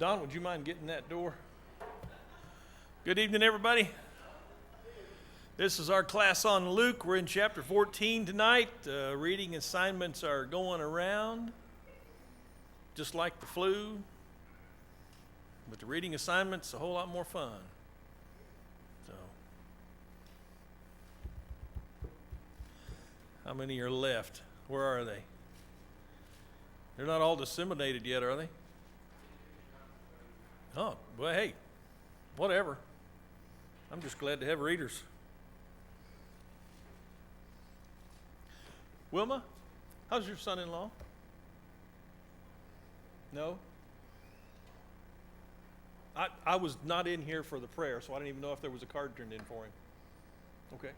Don, would you mind getting that door? Good evening, everybody. This is our class on Luke. We're in chapter 14 tonight. Reading assignments are going around, just like the flu. But the reading assignment's a whole lot more fun. So, how many are left? Where are they? They're not all disseminated yet, are they? Oh, well, hey, whatever. I'm just glad to have readers. Wilma, how's your son-in-law? No? I was not in here for the prayer, so I didn't even know if there was a card turned in for him. Okay.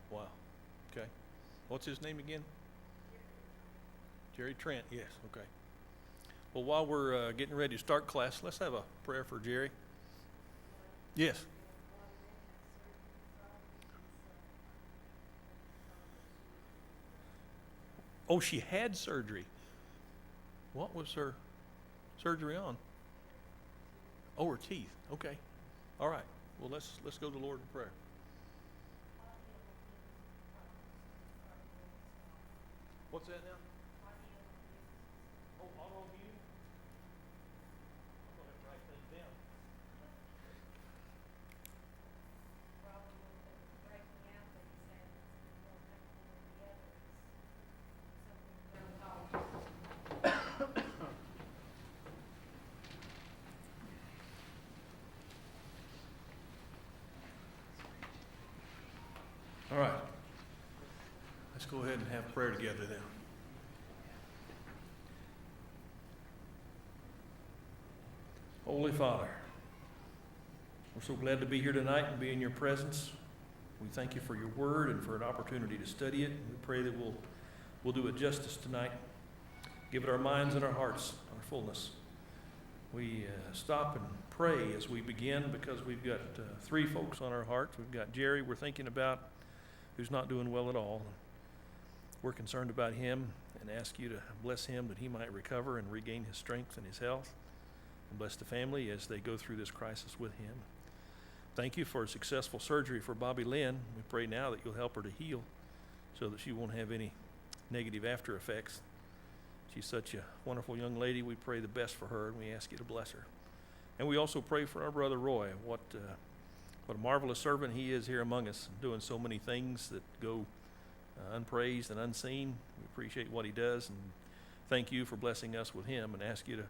Wow. Okay. What's his name again? Jerry Trent, yes, okay. Well, while we're getting ready to start class, let's have a prayer for Jerry. Yes. Oh, she had surgery. What was her surgery on? Oh, her teeth. Okay. All right. Well, let's go to the Lord in prayer. What's that now? Oh, autoimmune? I'm going to write that down. All right. Let's go ahead and have prayer together then. Holy Father, we're so glad to be here tonight and be in your presence. We thank you for your word and for an opportunity to study it. We pray that we'll do it justice tonight. Give it our minds and our hearts, our fullness. We stop and pray as we begin because we've got three folks on our hearts. We've got Jerry we're thinking about, who's not doing well at all. We're concerned about him and ask you to bless him that he might recover and regain his strength and his health. And bless the family as they go through this crisis with him. Thank you for a successful surgery for Bobby Lynn. We pray now that you'll help her to heal so that she won't have any negative after effects. She's such a wonderful young lady. We pray the best for her, and we ask you to bless her. And we also pray for our brother Roy. What a marvelous servant he is here among us, doing so many things that go unpraised and unseen. We appreciate what he does, and thank you for blessing us with him, and ask you to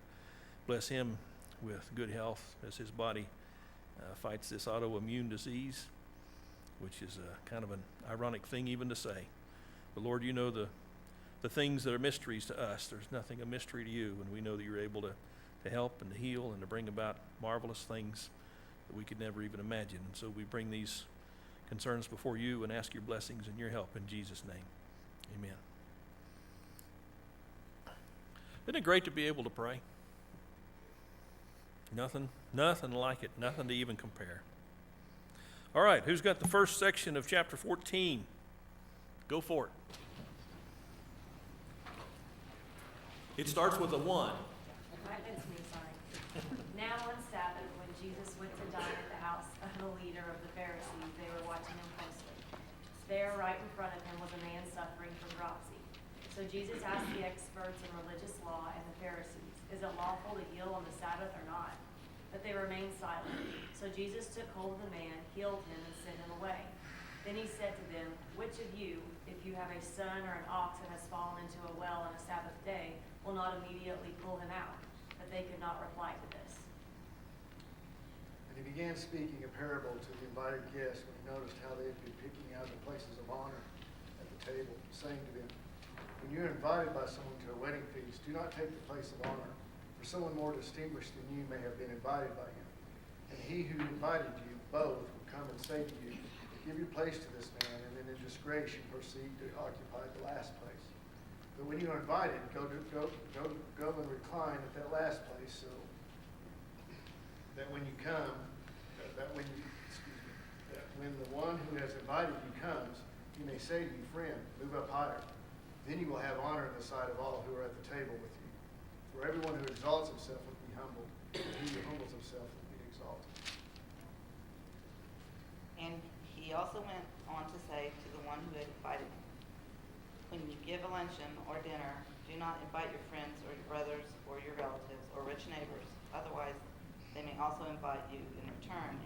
bless him with good health as his body fights this autoimmune disease, which is kind of an ironic thing even to say. But Lord, you know the things that are mysteries to us. There's nothing a mystery to you, and we know that you're able to help and to heal and to bring about marvelous things that we could never even imagine. And so we bring these concerns before you and ask your blessings and your help in Jesus' name. Amen. Isn't it great to be able to pray? Nothing like it, nothing to even compare. All right, who's got the first section of chapter 14? Go for it. It starts with a 1. It's me, sorry. Now on Sabbath, when Jesus went to dine at the house of the leader of the Pharisees, they were watching him closely. There, right in front of him, was a man suffering from dropsy. So Jesus asked the experts in religious law and the Pharisees, "Is it lawful to heal on the Sabbath or not?" But they remained silent. So Jesus took hold of the man, healed him, and sent him away. Then he said to them, "Which of you, if you have a son or an ox that has fallen into a well on a Sabbath day, will not immediately pull him out?" But they could not reply to this. And he began speaking a parable to the invited guests when he noticed how they had been picking out the places of honor at the table, saying to them, "When you are invited by someone to a wedding feast, do not take the place of honor, for someone more distinguished than you may have been invited by him. And he who invited you both will come and say to you, 'Give your place to this man,' and then in disgrace you proceed to occupy the last place. But when you are invited, go and recline at that last place, so that when you come, that when the one who has invited you comes, He may say to you, friend, move up higher. Then you will have honor in the sight of all who are at the table with you. For everyone who exalts himself will be humbled, and he who humbles himself will be exalted. And he also went on to say to the one who had invited him, when you give a luncheon or dinner, do not invite your friends or your brothers or your relatives or rich neighbors. Otherwise, they may also invite you in return,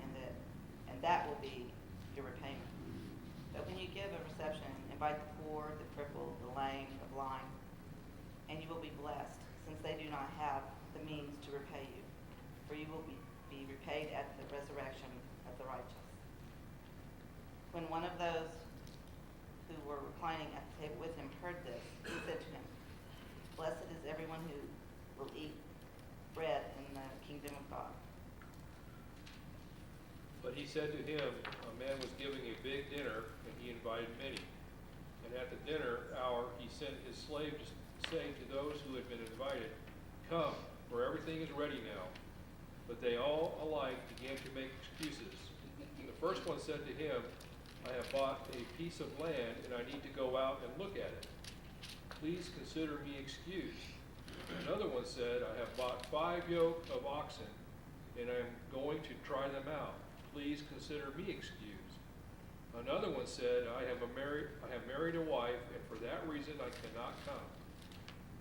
and that will be your repayment. But when you give a reception, invite the poor, the crippled, the lame, the blind, and you will be blessed, since they do not have the means to repay you. For you will be repaid at the resurrection of the righteous. When one of those who were reclining at the table with him heard this, he said to him, blessed is everyone who will eat bread in the kingdom of God. But he said to him, a man was giving a big dinner, and he invited many. And at the dinner hour he sent his slave to say to those who had been invited, come, for everything is ready now. But they all alike began to make excuses. And the first one said to him, I have bought a piece of land, and I need to go out and look at it. Please consider me excused. Another one said, I have bought 5 yoke of oxen, and I am going to try them out. Please consider me excused. Another one said, I have married a wife, and for that reason I cannot come.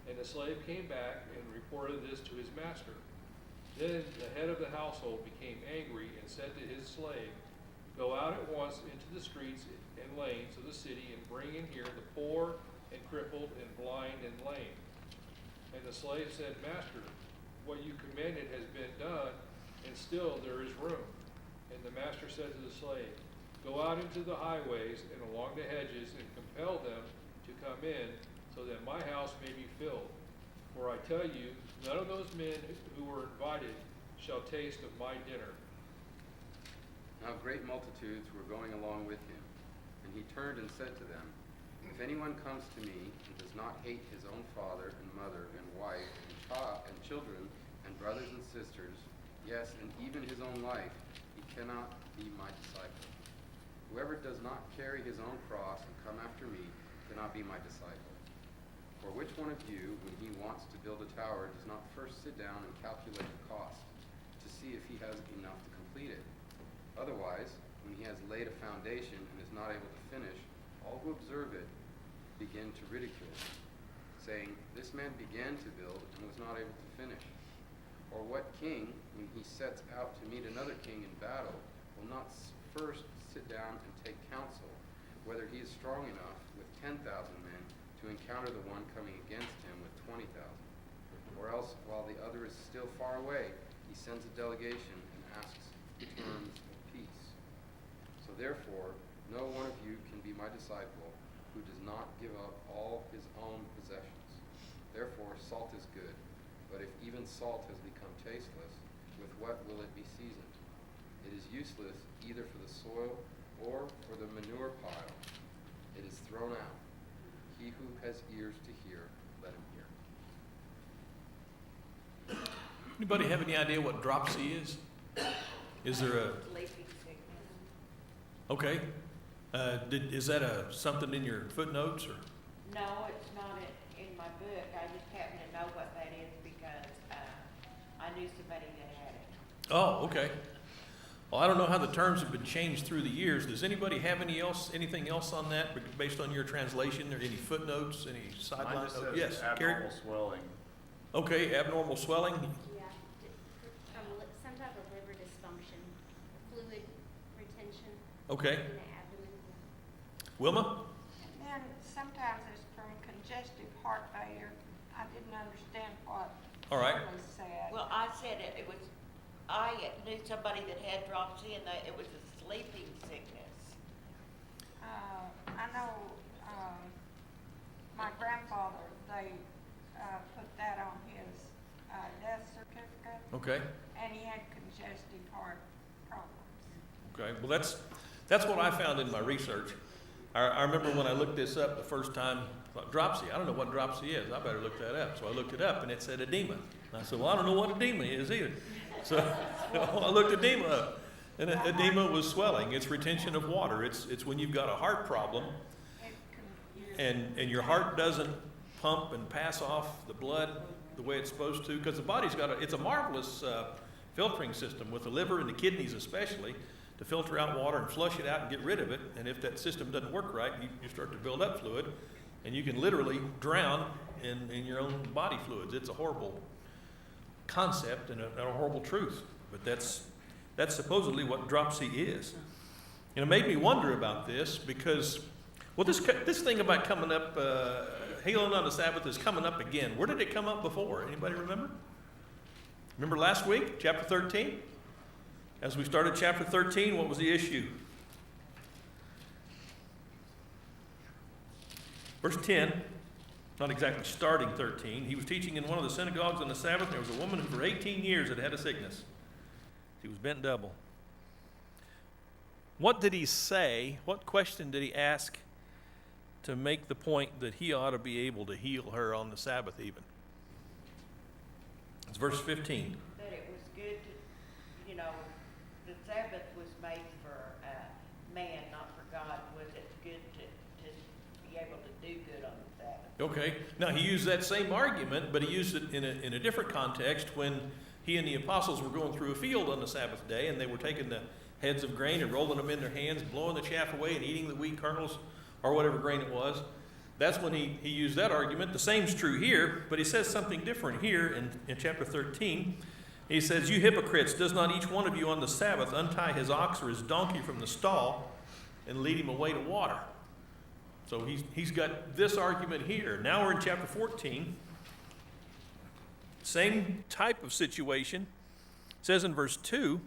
And the slave came back and reported this to his master. Then the head of the household became angry and said to his slave, go out at once into the streets and lanes of the city and bring in here the poor and crippled and blind and lame. And the slave said, Master, what you commanded has been done, and still there is room. And the master said to the slave, go out into the highways and along the hedges and compel them to come in, so that my house may be filled. For I tell you, none of those men who were invited shall taste of my dinner. Now great multitudes were going along with him, and he turned and said to them, if anyone comes to me and does not hate his own father and mother and wife and children and brothers and sisters, yes, and even his own life, he cannot be my disciple. Whoever does not carry his own cross and come after me cannot be my disciple. For which one of you, when he wants to build a tower, does not first sit down and calculate the cost to see if he has enough to complete it? Otherwise, when he has laid a foundation and is not able to finish, all who observe it begin to ridicule him, saying, this man began to build and was not able to finish. Or what king, when he sets out to meet another king in battle, will not first sit down and take counsel, whether he is strong enough with 10,000 men to encounter the one coming against him with 20,000? Or else, while the other is still far away, he sends a delegation and asks terms of peace. So therefore, no one of you can be my disciple who does not give up all his own possessions. Therefore, salt is good, but if even salt has become tasteless, with what will it be seasoned? It is useless either for the soil or for the manure pile. It is thrown out. He who has ears to hear, let him hear. Anybody have any idea what dropsy is? Is there a, Sleeping sickness. okay. Is that something in your footnotes or? No, it's not in my book. I just happen to know what that is because I knew somebody that had it. Oh, okay. Well, I don't know how the terms have been changed through the years. Does anybody have anything else on that based on your translation, or any footnotes, any sideline Mine notes? just says Yes, Carrie? abnormal swelling. Okay, abnormal swelling. Yeah, some type of liver dysfunction, fluid retention Okay. in the abdomen. Wilma? And sometimes it's from congestive heart failure. I didn't understand what All right. was said. Well, I said it was, I knew somebody that had dropsy and it was a sleeping sickness. I know, my grandfather, they, put that on his, death certificate, Okay. and he had congestive heart problems. Okay. Well, that's what I found in my research. I remember when I looked this up the first time, I thought, dropsy. I don't know what dropsy is. I better look that up. So I looked it up, and it said edema. And I said, well, I don't know what edema is either. So I looked edema up, and edema was swelling. It's retention of water. It's when you've got a heart problem, and your heart doesn't pump and pass off the blood the way it's supposed to, because the body's it's a marvelous filtering system with the liver and the kidneys especially, to filter out water and flush it out and get rid of it. And if that system doesn't work right, you start to build up fluid, and you can literally drown in your own body fluids. It's a horrible concept and a horrible truth, but that's supposedly what dropsy is. And it made me wonder about this because, well, this thing about coming up, healing on the Sabbath is coming up again. Where did it come up before? Anybody remember? Remember last week, chapter 13? As we started chapter 13, what was the issue? Verse 10, not exactly starting 13. He was teaching in one of the synagogues on the Sabbath, and there was a woman who for 18 years had had a sickness. She was bent double. What did he say? What question did he ask to make the point that he ought to be able to heal her on the Sabbath even? It's verse 15. That it was good to, the Sabbath was made for man, not for God. Was it good to be able to do good on the Sabbath? Okay. Now, he used that same argument, but he used it in a different context when he and the apostles were going through a field on the Sabbath day, and they were taking the heads of grain and rolling them in their hands, blowing the chaff away and eating the wheat kernels or whatever grain it was. That's when he used that argument. The same's true here, but he says something different here in chapter 13. He says, "You hypocrites, does not each one of you on the Sabbath untie his ox or his donkey from the stall and lead him away to water?" So he's got this argument here. Now we're in chapter 14. Same type of situation. It says in verse 2,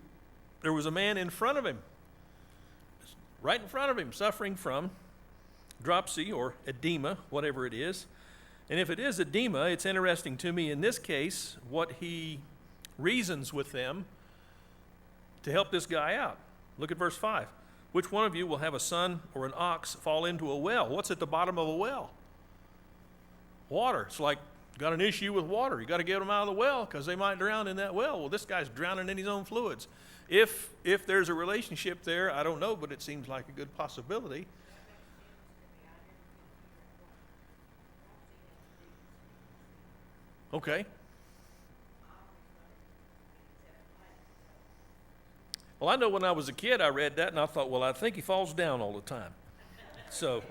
there was a man in front of him, right in front of him, suffering from dropsy or edema, whatever it is. And if it is edema, it's interesting to me in this case what he reasons with them to help this guy out. Look at verse 5. Which one of you will have a son or an ox fall into a well? What's at the bottom of a well? Water. It's like, got an issue with water. You got to get them out of the well because they might drown in that well. Well, this guy's drowning in his own fluids. If there's a relationship there, I don't know, but it seems like a good possibility. Okay. Well, I know when I was a kid, I read that and I thought, well, I think he falls down all the time. So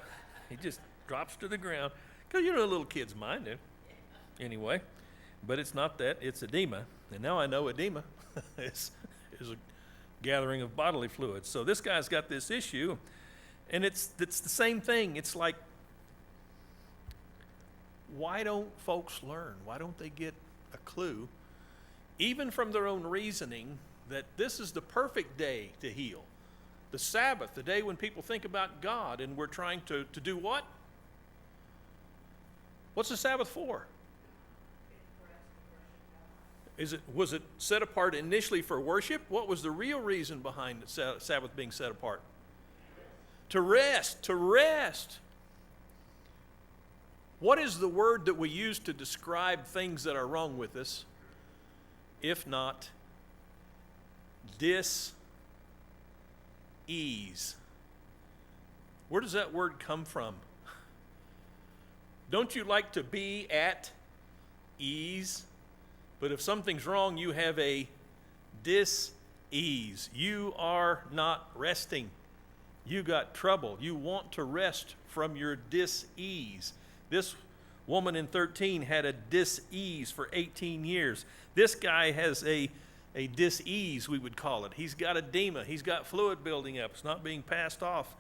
he just drops to the ground. Because you know, little kids mind it. Anyway, but it's not that, it's edema. And now I know edema is a gathering of bodily fluids. So this guy's got this issue, and it's the same thing. It's like, why don't folks learn? Why don't they get a clue, even from their own reasoning, that this is the perfect day to heal? The Sabbath, the day when people think about God, and we're trying to do what? What's the Sabbath for? Was it set apart initially for worship? What was the real reason behind the Sabbath being set apart? To rest, to rest. What is the word that we use to describe things that are wrong with us, if not dis-ease? Where does that word come from? Don't you like to be at ease? But if something's wrong, you have a dis-ease. You are not resting. You got trouble. You want to rest from your dis-ease. This woman in 13 had a dis-ease for 18 years. This guy has a dis-ease, we would call it. He's got edema. He's got fluid building up. It's not being passed off.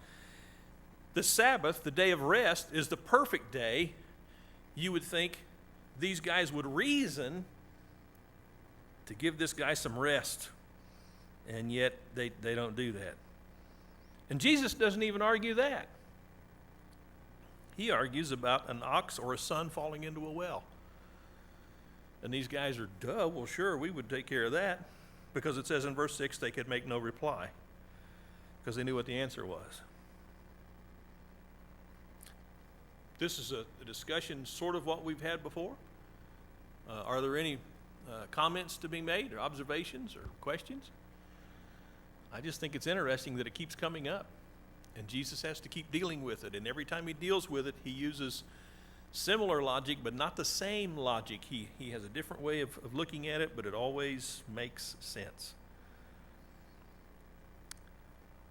The Sabbath, the day of rest, is the perfect day. You would think these guys would reason to give this guy some rest, and yet they don't do that. And Jesus doesn't even argue that. He argues about an ox or a son falling into a well. And these guys are, well, sure, we would take care of that, because it says in verse 6 they could make no reply because they knew what the answer was. This is a discussion sort of what we've had before. Are there any comments to be made, or observations, or questions? I just think it's interesting that it keeps coming up. And Jesus has to keep dealing with it. And every time he deals with it, he uses similar logic, but not the same logic. He has a different way of looking at it, but it always makes sense.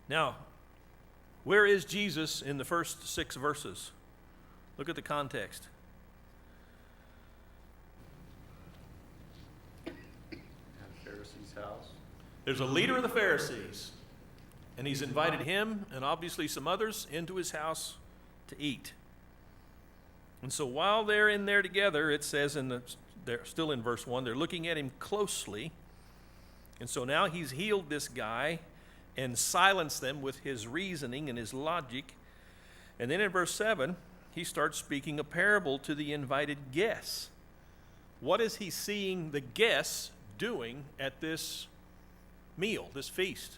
Now, where is Jesus in the first 6 verses? Look at the context. At a Pharisee's house. There's a leader of the Pharisees, and he's invited him and obviously some others into his house to eat. And so while they're in there together, it says they're still in verse 1, they're looking at him closely. And so now he's healed this guy and silenced them with his reasoning and his logic. And then in verse 7, he starts speaking a parable to the invited guests. What is he seeing the guests doing at this meal, this feast?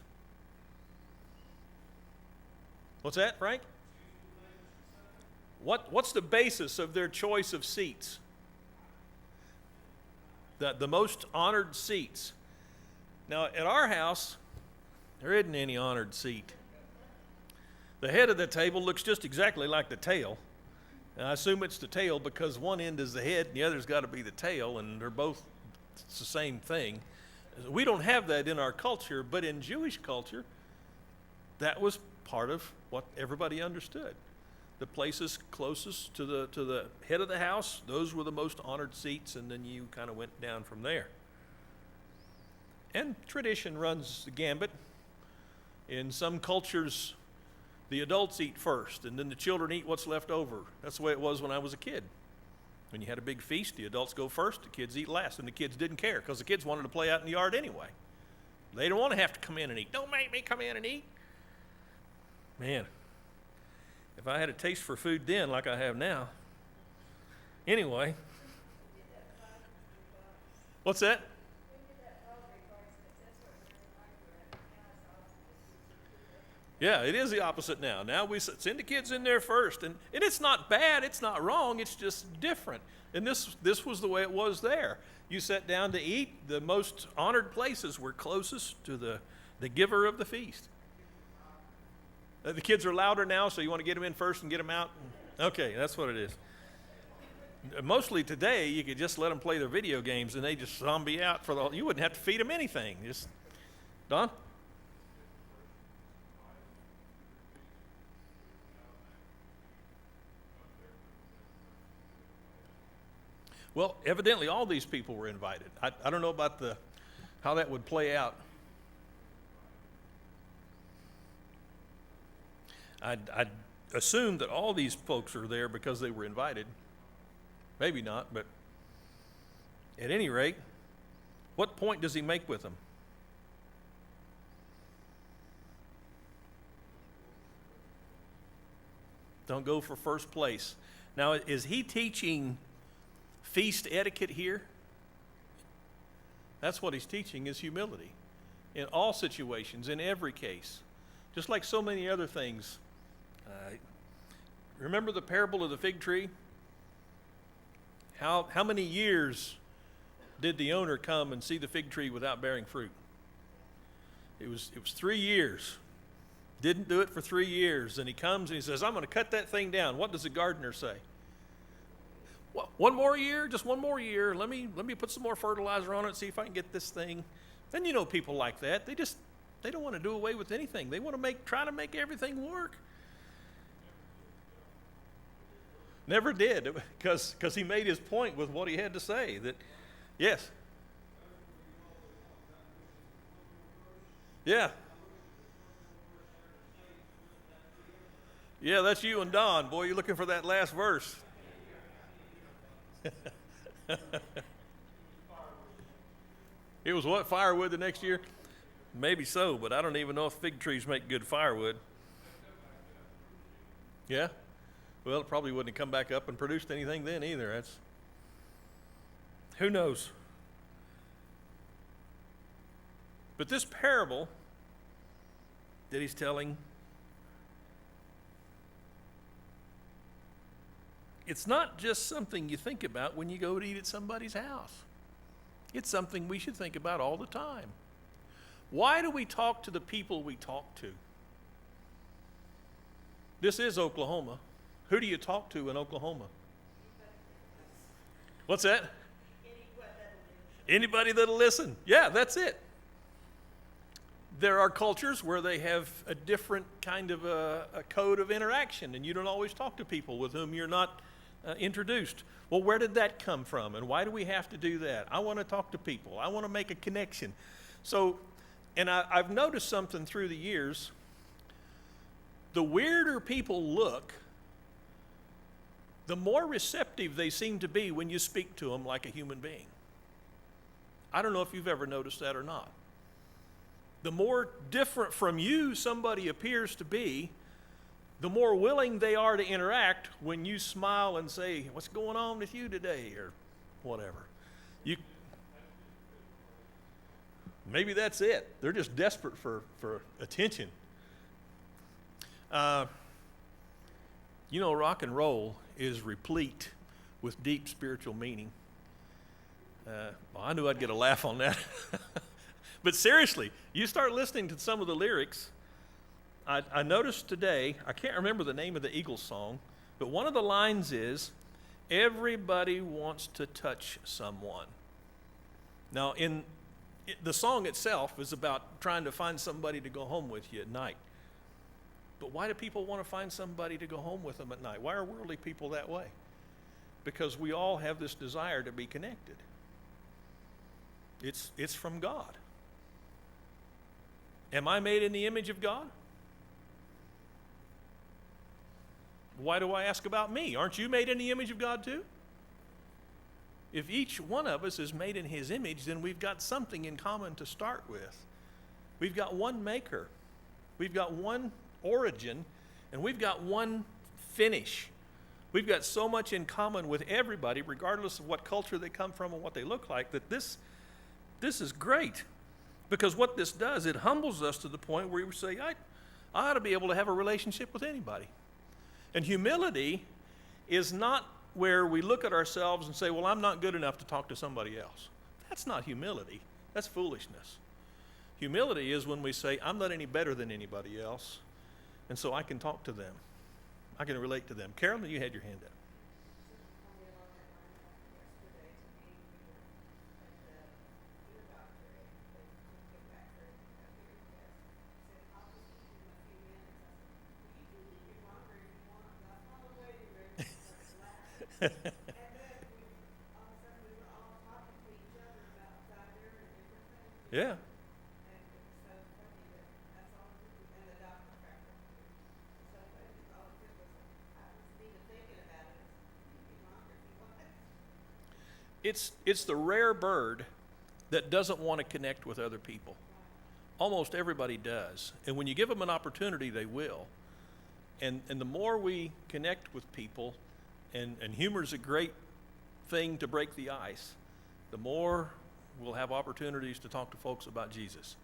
What's that, Frank? What's the basis of their choice of seats? The most honored seats. Now, at our house, there isn't any honored seat. The head of the table looks just exactly like the tail. And I assume it's the tail because one end is the head and the other's got to be the tail, and they're both it's the same thing. We don't have that in our culture, but in Jewish culture, that was part of what everybody understood. The places closest to the head of the house, those were the most honored seats, and then you kind of went down from there. And tradition runs the gambit. In some cultures, the adults eat first, and then the children eat what's left over. That's the way it was when I was a kid. When you had a big feast, the adults go first, the kids eat last, and the kids didn't care because the kids wanted to play out in the yard anyway. They don't want to have to come in and eat. Don't make me come in and eat. Man, if I had a taste for food then like I have now. Anyway. What's that? Yeah, it is the opposite now. Now we send the kids in there first. And it's not bad, it's not wrong, it's just different. And this was the way it was there. You sat down to eat, the most honored places were closest to the giver of the feast. The kids are louder now, so you want to get them in first and get them out? Okay, that's what it is. Mostly today, you could just let them play their video games and they just zombie out you wouldn't have to feed them anything. Just, Don? Well, evidently all these people were invited. I don't know about how that would play out. I'd assume that all these folks are there because they were invited. Maybe not, but at any rate, what point does he make with them? Don't go for first place. Now, is he teaching feast etiquette here? That's what he's teaching, is humility. In all situations, in every case. Just like so many other things. Remember the parable of the fig tree? How many years did the owner come and see the fig tree without bearing fruit? It was 3 years. Didn't do it for 3 years. And he comes and he says, I'm going to cut that thing down. What does the gardener say? One more year, just one more year. Let me put some more fertilizer on it, see if I can get this thing. Then you know people like that. They don't want to do away with anything. They want to try to make everything work. Never did, because he made his point with what he had to say. That, yes. Yeah. Yeah, that's you and Don. Boy, you're looking for that last verse. It was what, firewood the next year? Maybe so, but I don't even know if fig trees make good firewood. Yeah? Well, it probably wouldn't have come back up and produced anything then either. Who knows? But this parable that he's telling, it's not just something you think about when you go to eat at somebody's house. It's something we should think about all the time. Why do we talk to the people we talk to? This is Oklahoma. Who do you talk to in Oklahoma? What's that? Anybody that'll listen. Yeah, that's it. There are cultures where they have a different kind of a code of interaction, and you don't always talk to people with whom you're not introduced. Well, where did that come from, and why do we have to do that? I want to talk to people. I want to make a connection. So, and I've noticed something through the years. The weirder people look, the more receptive they seem to be when you speak to them like a human being. I don't know if you've ever noticed that or not. The more different from you somebody appears to be, the more willing they are to interact when you smile and say, "What's going on with you today?" or whatever. Maybe that's it. They're just desperate for attention. Rock and roll is replete with deep spiritual meaning. Well, I knew I'd get a laugh on that. But seriously, you start listening to some of the lyrics. I noticed today, I can't remember the name of the Eagles song, but one of the lines is, "Everybody wants to touch someone." Now, the song itself is about trying to find somebody to go home with you at night. But why do people want to find somebody to go home with them at night? Why are worldly people that way? Because we all have this desire to be connected. It's from God. Am I made in the image of God? Why do I ask about me? Aren't you made in the image of God too? If each one of us is made in His image, then we've got something in common to start with. We've got one maker. We've got one origin, and we've got one finish. We've got so much in common with everybody, regardless of what culture they come from and what they look like, that this is great. Because what this does, it humbles us to the point where we say, I ought to be able to have a relationship with anybody. And humility is not where we look at ourselves and say, well, I'm not good enough to talk to somebody else. That's not humility. That's foolishness. Humility is when we say, I'm not any better than anybody else, and so I can talk to them. I can relate to them. Carolyn, you had your hand up. Yeah. It's the rare bird that doesn't want to connect with other people. Almost everybody does. And when you give them an opportunity, they will. And the more we connect with people, and humor is a great thing to break the ice, the more we'll have opportunities to talk to folks about Jesus.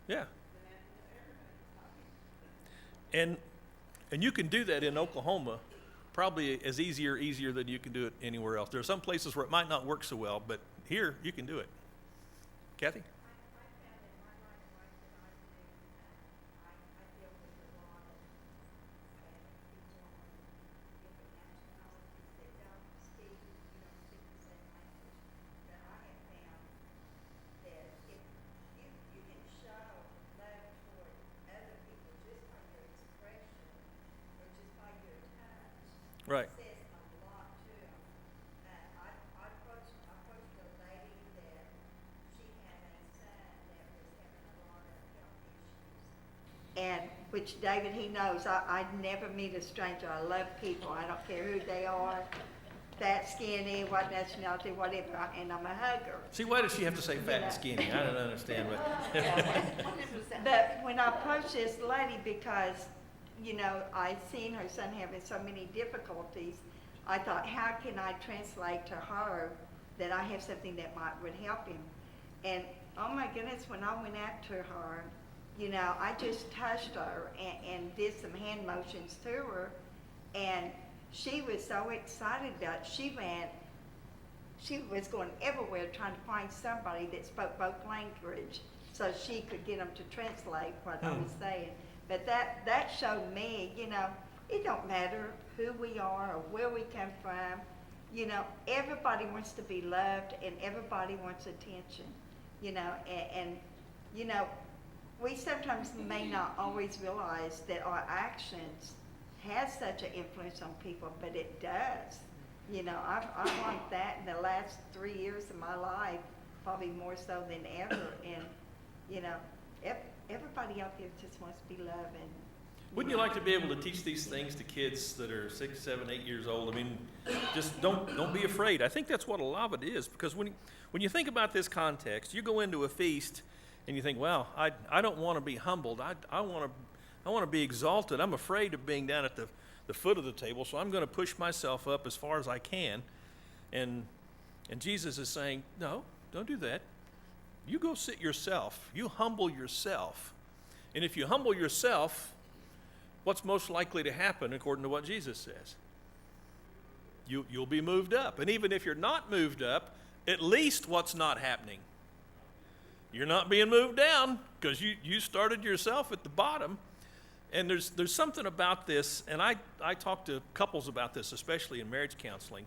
Yeah. And you can do that in Oklahoma probably as easier than you can do it anywhere else. There are some places where it might not work so well, but here you can do it. Kathy? Right. And which David, he knows, I never meet a stranger. I love people. I don't care who they are, fat, skinny, what nationality, whatever, and I'm a hugger. See, why does she have to say fat and skinny? I don't understand. But when I approached this lady, because, I seen her son having so many difficulties, I thought, how can I translate to her that I have something that would help him? And oh my goodness, when I went out to her, I just touched her and did some hand motions to her, and she was so excited about it. She was going everywhere trying to find somebody that spoke both language. so she could get them to translate what I was saying. But that showed me, it don't matter who we are or where we come from. Everybody wants to be loved and everybody wants attention, and we sometimes may not always realize that our actions has such an influence on people, but it does. I've learned that in the last 3 years of my life, probably more so than ever. And, everybody out there just wants to be loved. And Wouldn't you like to be able to teach these things to kids that are 6, 7, 8 years old? I mean, just don't be afraid. I think that's what a lot of it is, because when you think about this context, you go into a feast and you think, well, I don't want to be humbled. I want to be exalted. I'm afraid of being down at the foot of the table, so I'm going to push myself up as far as I can. And Jesus is saying, no, don't do that. You go sit yourself. You humble yourself. And if you humble yourself, what's most likely to happen according to what Jesus says? You'll be moved up. And even if you're not moved up, at least what's not happening? You're not being moved down, because you started yourself at the bottom. And there's something about this, and I talk to couples about this, especially in marriage counseling.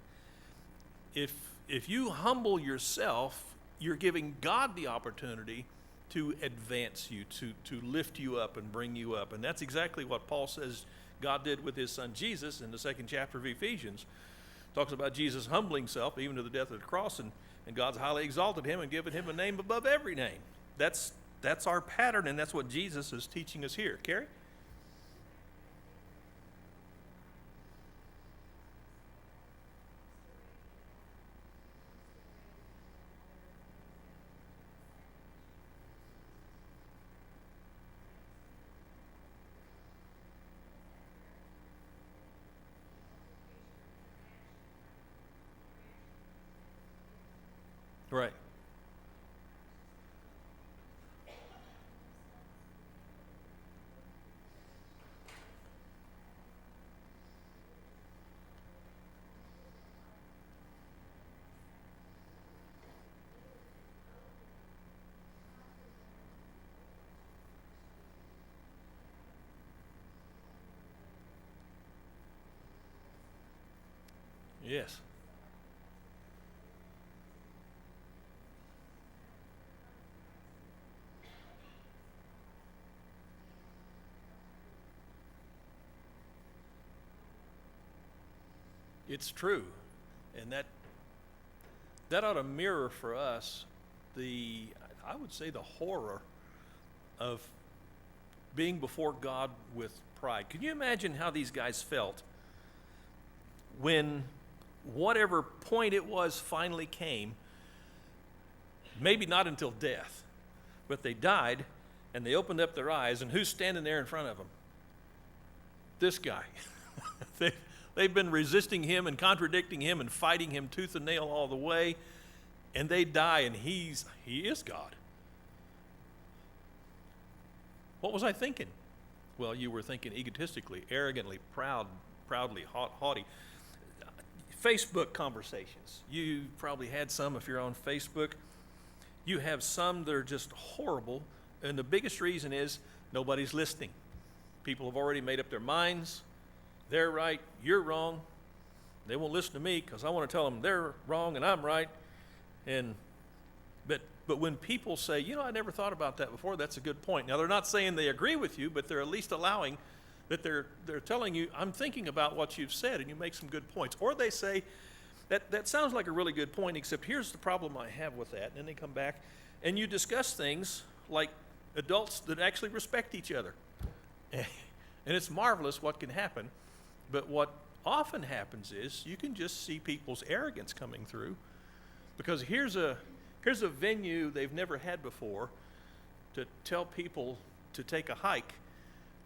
If you humble yourself, you're giving God the opportunity to advance you, to lift you up and bring you up. And that's exactly what Paul says God did with his son Jesus in the 2nd chapter of Ephesians. Talks about Jesus humbling himself even to the death of the cross, and God's highly exalted him and given him a name above every name. That's our pattern, and that's what Jesus is teaching us here. Carrie? Right. Yes. It's true. And that ought to mirror for us I would say the horror of being before God with pride. Can you imagine how these guys felt when whatever point it was finally came? Maybe not until death, but they died and they opened up their eyes, and who's standing there in front of them? This guy. They've been resisting him and contradicting him and fighting him tooth and nail all the way, and they die, and he is God. What was I thinking? Well, you were thinking egotistically, arrogantly, proudly, haughty. Facebook conversations. You probably had some if you're on Facebook. You have some that are just horrible, and the biggest reason is nobody's listening. People have already made up their minds. They're right, you're wrong. They won't listen to me because I want to tell them they're wrong and I'm right. But when people say, I never thought about that before, that's a good point. Now, they're not saying they agree with you, but they're at least allowing that they're telling you, I'm thinking about what you've said, and you make some good points. Or they say, that sounds like a really good point, except here's the problem I have with that. And then they come back, and you discuss things like adults that actually respect each other. And it's marvelous what can happen. But what often happens is you can just see people's arrogance coming through, because here's a venue they've never had before to tell people to take a hike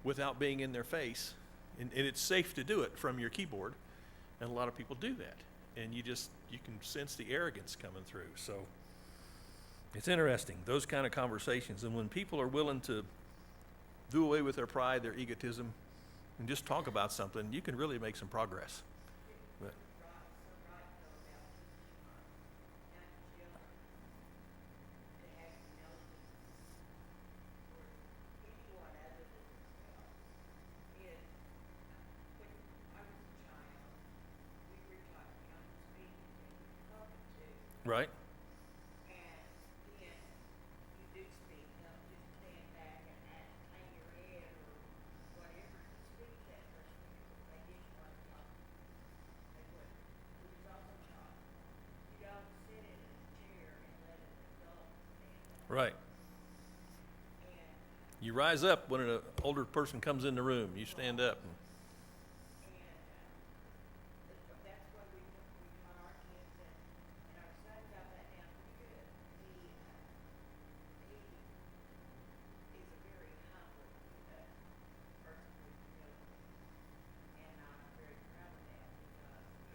without being in their face, and it's safe to do it from your keyboard, and a lot of people do that, and you can sense the arrogance coming through. So it's interesting, those kind of conversations, and when people are willing to do away with their pride, their egotism, and just talk about something, you can really make some progress. But, You rise up when an older person comes in the room. You stand up. That's what we taught our kids, and our son got that down pretty good. He is a very humble person with humility, and I'm very proud of that because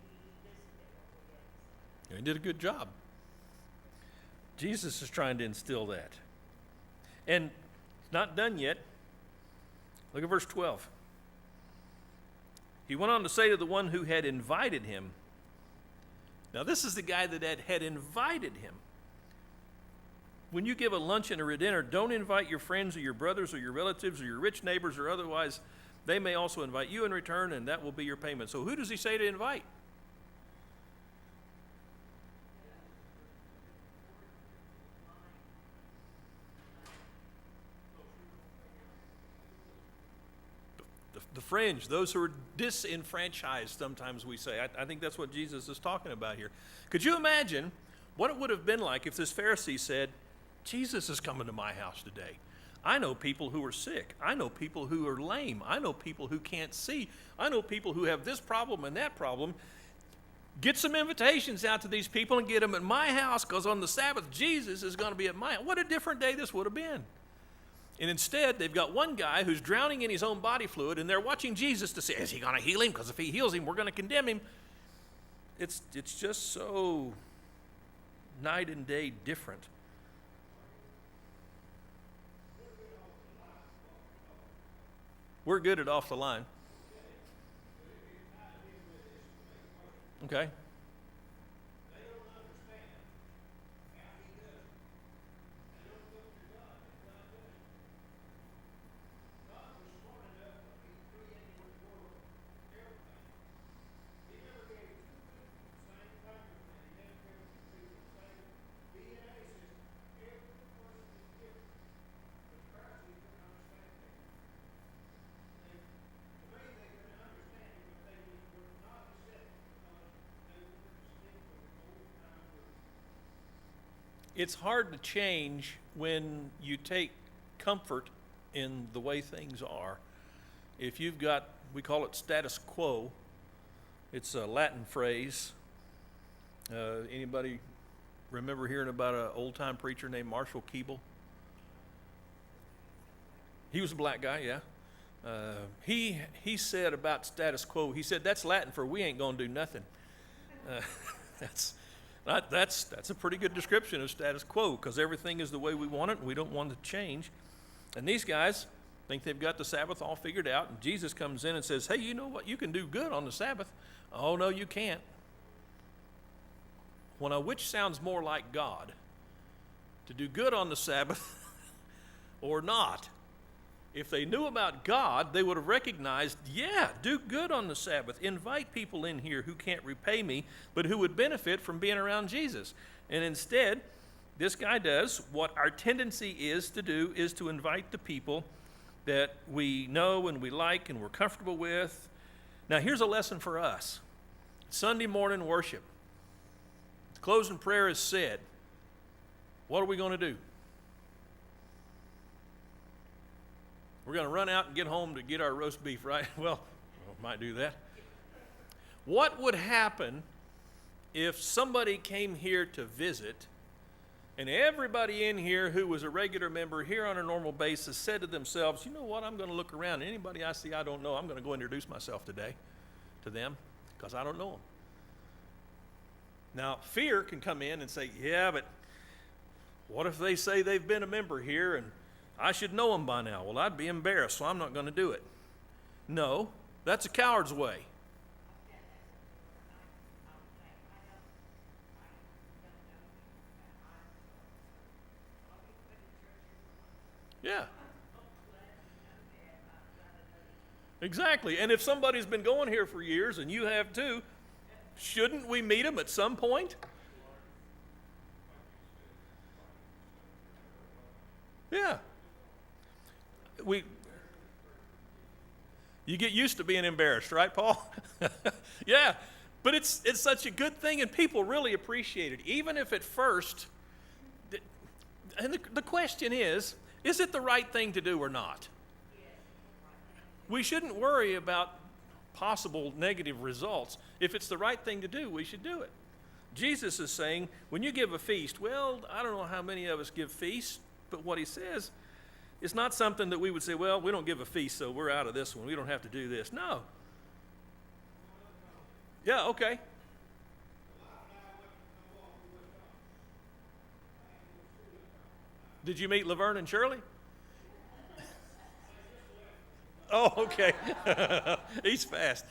he listened to what we had to say. He did a good job. Jesus is trying to instill that. And it's not done yet. Look at verse 12. He went on to say to the one who had invited him. Now, this is the guy that had invited him. When you give a luncheon or a dinner, don't invite your friends or your brothers or your relatives or your rich neighbors or otherwise. They may also invite you in return, and that will be your payment. So who does he say to invite? The fringe, those who are disenfranchised, sometimes we say. I think that's what Jesus is talking about here. Could you imagine what it would have been like if this Pharisee said, Jesus is coming to my house today. I know people who are sick. I know people who are lame. I know people who can't see. I know people who have this problem and that problem. Get some invitations out to these people and get them at my house, because on the Sabbath, Jesus is going to be at my house. What a different day this would have been. And instead, they've got one guy who's drowning in his own body fluid, and they're watching Jesus to say, is he going to heal him? Because if he heals him, we're going to condemn him. It's just so night and day different. We're good at off the line. Okay. It's hard to change when you take comfort in the way things are. If you've got, we call it status quo. It's a Latin phrase. Anybody remember hearing about an old-time preacher named Marshall Keeble? He was a black guy, yeah. He said about status quo, he said, that's Latin for we ain't gonna do nothing. That's a pretty good description of status quo, because everything is the way we want it and we don't want it to change. And these guys think they've got the Sabbath all figured out, and Jesus comes in and says, hey, you know what? You can do good on the Sabbath. Oh, no, you can't. Well, now, which sounds more like God? To do good on the Sabbath or not? If they knew about God, they would have recognized, yeah, do good on the Sabbath. Invite people in here who can't repay me, but who would benefit from being around Jesus. And instead, this guy does what our tendency is to do, is to invite the people that we know and we like and we're comfortable with. Now, here's a lesson for us. Sunday morning worship. The closing prayer is said. What are we going to do? We're going to run out and get home to get our roast beef, right? Well, we might do that. What would happen if somebody came here to visit and everybody in here who was a regular member here on a normal basis said to themselves, you know what, I'm going to look around. Anybody I see I don't know, I'm going to go introduce myself today to them because I don't know them. Now, fear can come in and say, yeah, but what if they say they've been a member here and I should know them by now? Well, I'd be embarrassed, so I'm not going to do it. No, that's a coward's way. Yeah. Exactly. And if somebody's been going here for years and you have too, shouldn't we meet them at some point? Yeah. You get used to being embarrassed, right, Paul? Yeah. But it's such a good thing, and people really appreciate it, even if at first. And the question is, Is it the right thing to do or not? We shouldn't worry about possible negative results. If it's the right thing to do, we should do it. Jesus is saying, when you give a feast, well, I don't know how many of us give feasts, but what he says is not something that we would say, well, we don't give a feast, so we're out of this one. We don't have to do this. No. Yeah, okay. Did you meet Laverne and Shirley? Oh, okay. He's fast.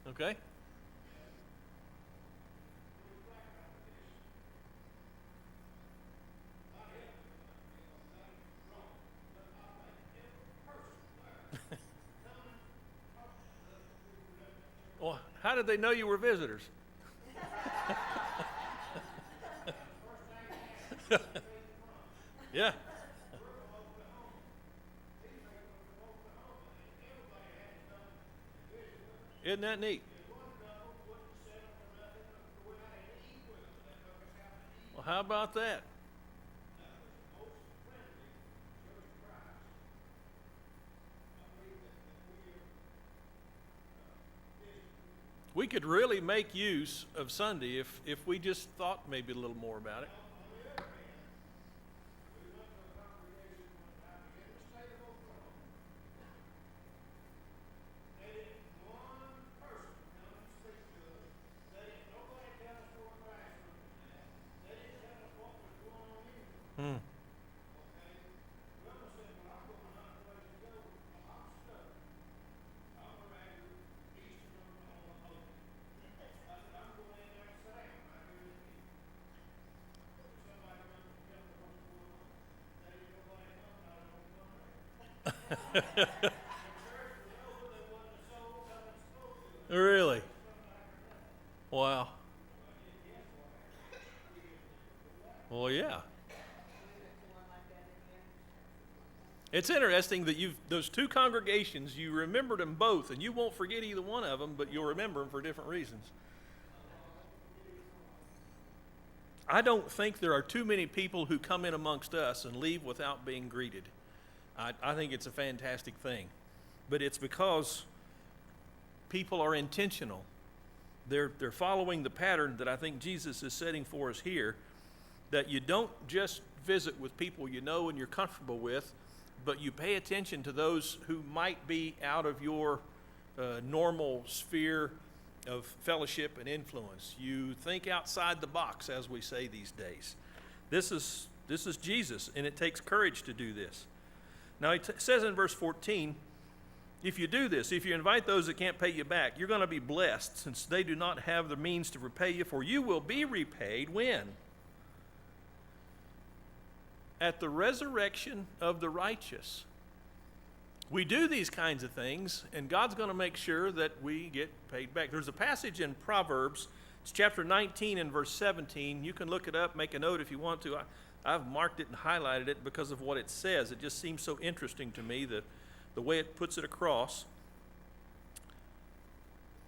Okay. Well, how did they know you were visitors? Yeah. Isn't that neat? Well, how about that? We could really make use of Sunday if we just thought maybe a little more about it. Hmm. Really? Wow. Well, yeah. It's interesting that those two congregations, you remembered them both, and you won't forget either one of them, but you'll remember them for different reasons. I don't think there are too many people who come in amongst us and leave without being greeted. I think it's a fantastic thing. But it's because people are intentional. They're following the pattern that I think Jesus is setting for us here, that you don't just visit with people you know and you're comfortable with, but you pay attention to those who might be out of your normal sphere of fellowship and influence. You think outside the box, as we say these days. This is Jesus, and it takes courage to do this. Now, it says in verse 14, if you do this, if you invite those that can't pay you back, you're going to be blessed, since they do not have the means to repay you, for you will be repaid when? At the resurrection of the righteous. We do these kinds of things, and God's going to make sure that we get paid back. There's a passage in Proverbs, it's chapter 19 and verse 17. You can look it up, make a note if you want to. I've marked it and highlighted it because of what it says. It just seems so interesting to me, that the way it puts it across.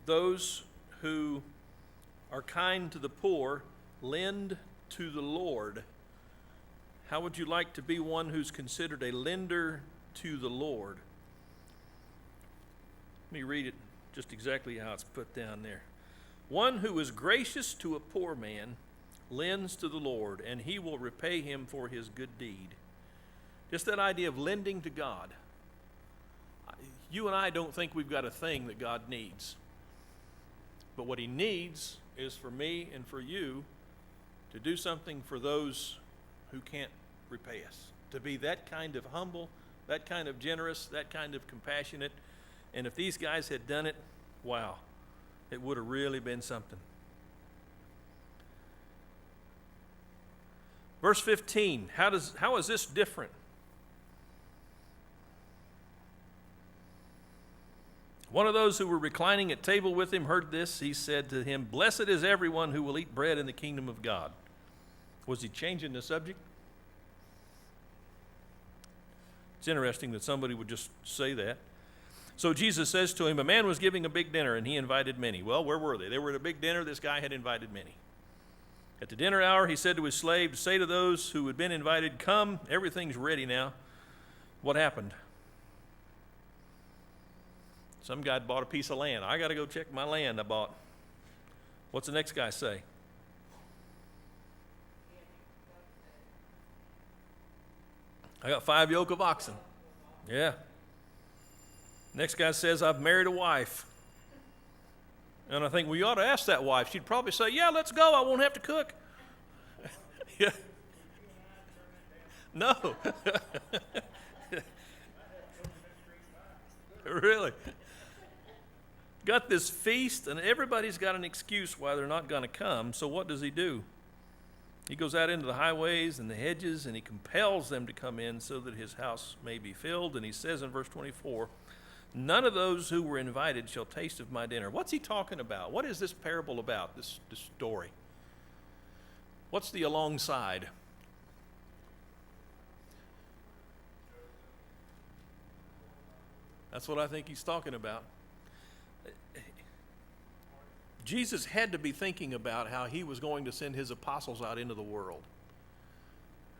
Those who are kind to the poor lend to the Lord. How would you like to be one who's considered a lender to the Lord? Let me read it just exactly how it's put down there. One who is gracious to a poor man lends to the Lord, and he will repay him for his good deed. Just that idea of lending to God. You and I don't think we've got a thing that God needs. But what he needs is for me and for you to do something for those who can't repay us. To be that kind of humble, that kind of generous, that kind of compassionate. And if these guys had done it, wow, it would have really been something. Verse 15, how is this different? One of those who were reclining at table with him heard this. He said to him, "Blessed is everyone who will eat bread in the kingdom of God." Was he changing the subject? It's interesting that somebody would just say that. So Jesus says to him, a man was giving a big dinner, and he invited many. Well, where were they? They were at a big dinner. This guy had invited many. At the dinner hour, he said to his slave, say to those who had been invited, come, everything's ready now. What happened? Some guy bought a piece of land. I got to go check my land I bought. What's the next guy say? I got 5 yoke of oxen. Yeah. Next guy says, I've married a wife. And I think, well, you ought to ask that wife. She'd probably say, yeah, let's go. I won't have to cook. Yeah. No. Really. Got this feast, and everybody's got an excuse why they're not going to come. So what does he do? He goes out into the highways and the hedges, and he compels them to come in so that his house may be filled. And he says in verse 24, none of those who were invited shall taste of my dinner. What's he talking about? What is this parable about, this story? What's the alongside? That's what I think he's talking about. Jesus had to be thinking about how he was going to send his apostles out into the world.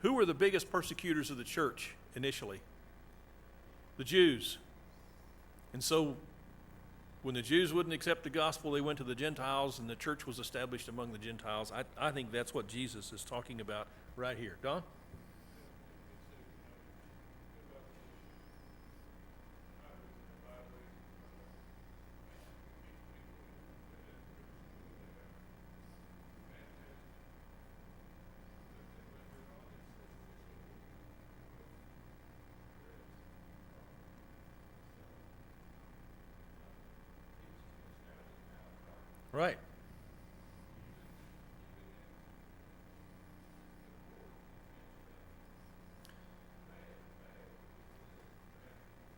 Who were the biggest persecutors of the church initially? The Jews. And so when the Jews wouldn't accept the gospel, they went to the Gentiles, and the church was established among the Gentiles. I think that's what Jesus is talking about right here. Don? Right.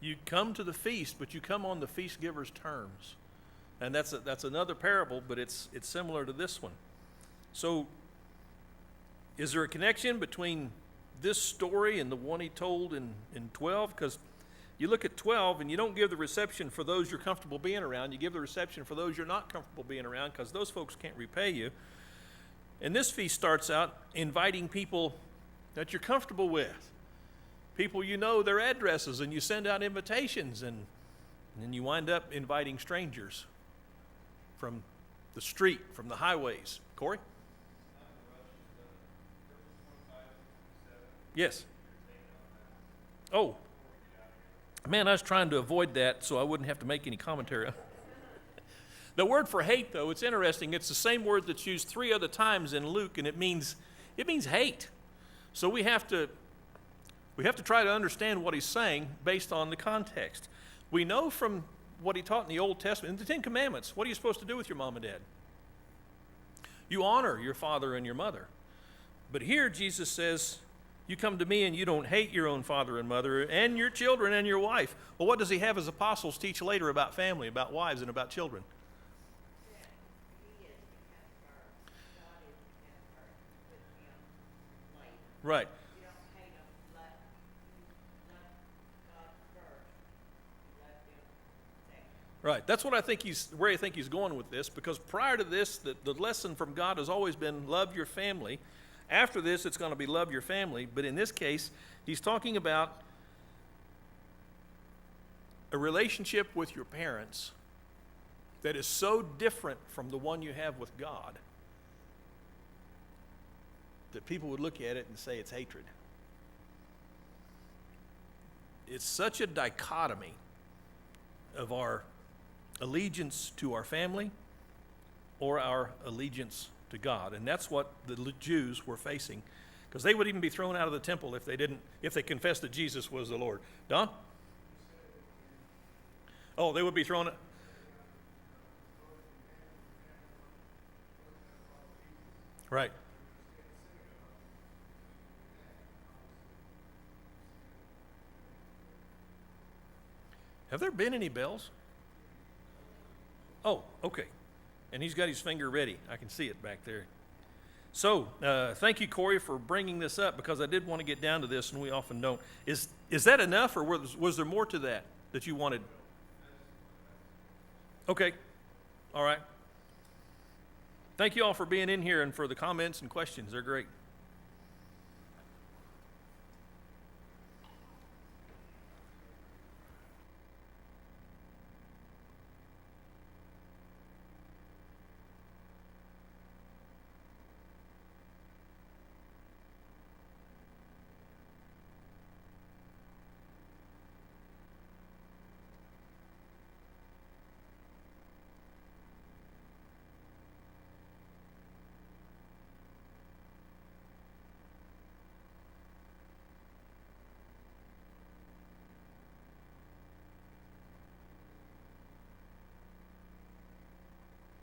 You come to the feast, but you come on the feast giver's terms. And that's another parable, but it's similar to this one. So is there a connection between this story and the one he told in 12? Because you look at 12 and you don't give the reception for those you're comfortable being around. You give the reception for those you're not comfortable being around, because those folks can't repay you. And this feast starts out inviting people that you're comfortable with. People you know their addresses, and you send out invitations, and then you wind up inviting strangers from the street, from the highways. Corey? Yes. Oh. Man, I was trying to avoid that so I wouldn't have to make any commentary. The word for hate, though, it's interesting. It's the same word that's used 3 other times in Luke, and it means hate. So we have to try to understand what he's saying based on the context. We know from what he taught in the Old Testament, in the 10 Commandments, what are you supposed to do with your mom and dad? You honor your father and your mother. But here Jesus says, you come to me and you don't hate your own father and mother and your children and your wife. Well, what does he have his apostles teach later about family, about wives, and about children? Right. You don't hate them, let God first, let them second. Right. That's what I think where I think he's going with this, because prior to this, the lesson from God has always been love your family. After this, it's going to be love your family. But in this case, he's talking about a relationship with your parents that is so different from the one you have with God that people would look at it and say it's hatred. It's such a dichotomy of our allegiance to our family or our allegiance to God. And that's what the Jews were facing, because they would even be thrown out of the temple if they confessed that Jesus was the Lord. Don? Oh, they would be thrown out. Right. Have there been any bells? Oh, okay. And he's got his finger ready. I can see it back there. So, thank you, Corey, for bringing this up, because I did want to get down to this, and we often don't. Is that enough, or was there more to that you wanted? Okay, all right. Thank you all for being in here and for the comments and questions. They're great.